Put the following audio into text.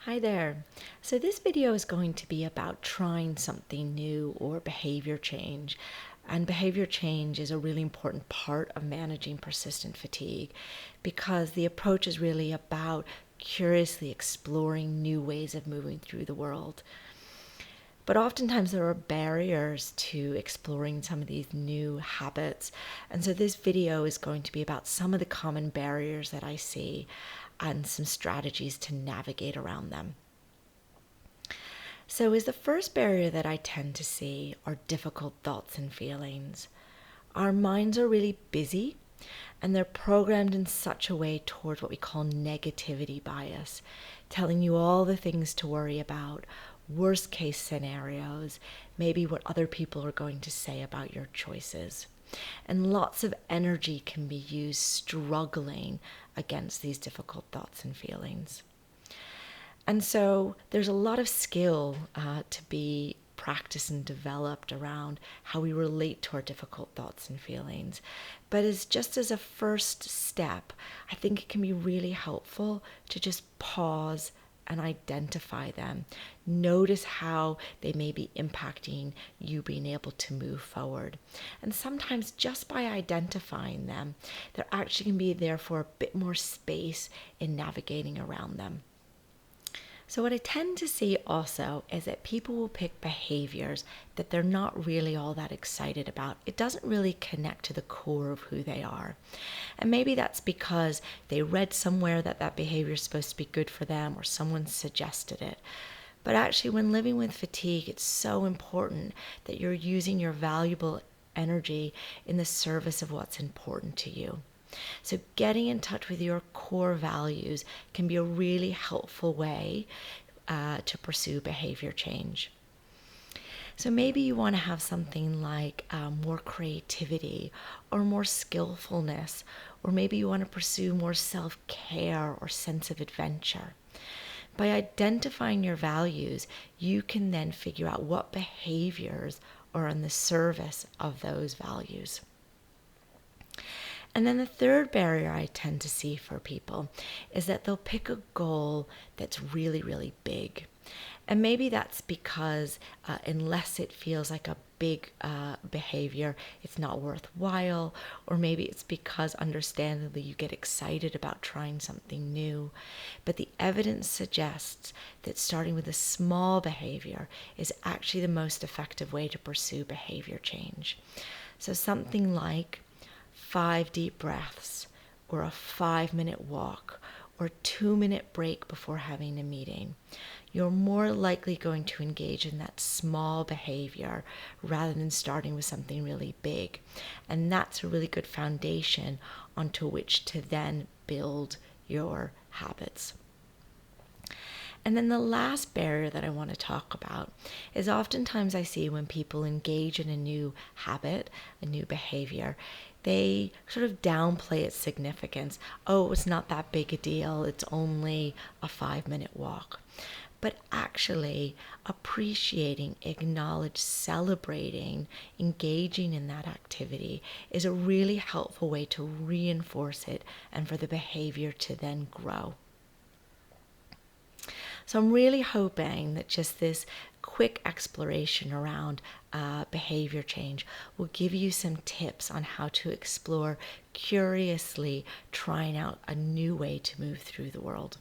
Hi there. So this video is going to be about trying something new or behavior change. And behavior change is a really important part of managing persistent fatigue because the approach is really about curiously exploring new ways of moving through the world. But oftentimes there are barriers to exploring some of these new habits. And so this video is going to be about some of the common barriers that I see and some strategies to navigate around them. So, is the first barrier that I tend to see are difficult thoughts and feelings. Our minds are really busy and they're programmed in such a way towards what we call negativity bias, telling you all the things to worry about, worst case scenarios, maybe what other people are going to say about your choices. And lots of energy can be used struggling against these difficult thoughts and feelings. And so there's a lot of skill to be practiced and developed around how we relate to our difficult thoughts and feelings. But as a first step, I think it can be really helpful to just pause and identify them. Notice how they may be impacting you being able to move forward. And sometimes just by identifying them, there actually can be therefore a bit more space in navigating around them. So what I tend to see also is that people will pick behaviors that they're not really all that excited about. It doesn't really connect to the core of who they are. And maybe that's because they read somewhere that that behavior is supposed to be good for them or someone suggested it. But actually, when living with fatigue, it's so important that you're using your valuable energy in the service of what's important to you. So getting in touch with your core values can be a really helpful way to pursue behavior change. So maybe you want to have something like more creativity or more skillfulness, or maybe you want to pursue more self-care or sense of adventure. By identifying your values, you can then figure out what behaviors are in the service of those values. And then the third barrier I tend to see for people is that they'll pick a goal that's really, really big. And maybe that's because unless it feels like a big behavior, it's not worthwhile. Or maybe it's because understandably you get excited about trying something new. But the evidence suggests that starting with a small behavior is actually the most effective way to pursue behavior change. So something like 5 deep breaths, or a 5-minute walk, or a 2-minute break before having a meeting. You're more likely going to engage in that small behavior rather than starting with something really big. And that's a really good foundation onto which to then build your habits. And then the last barrier that I want to talk about is oftentimes I see when people engage in a new habit, a new behavior, they sort of downplay its significance. Oh, it's not that big a deal. It's only a 5-minute walk. But actually appreciating, acknowledge, celebrating, engaging in that activity is a really helpful way to reinforce it and for the behavior to then grow. So I'm really hoping that just this quick exploration around behavior change will give you some tips on how to explore curiously trying out a new way to move through the world.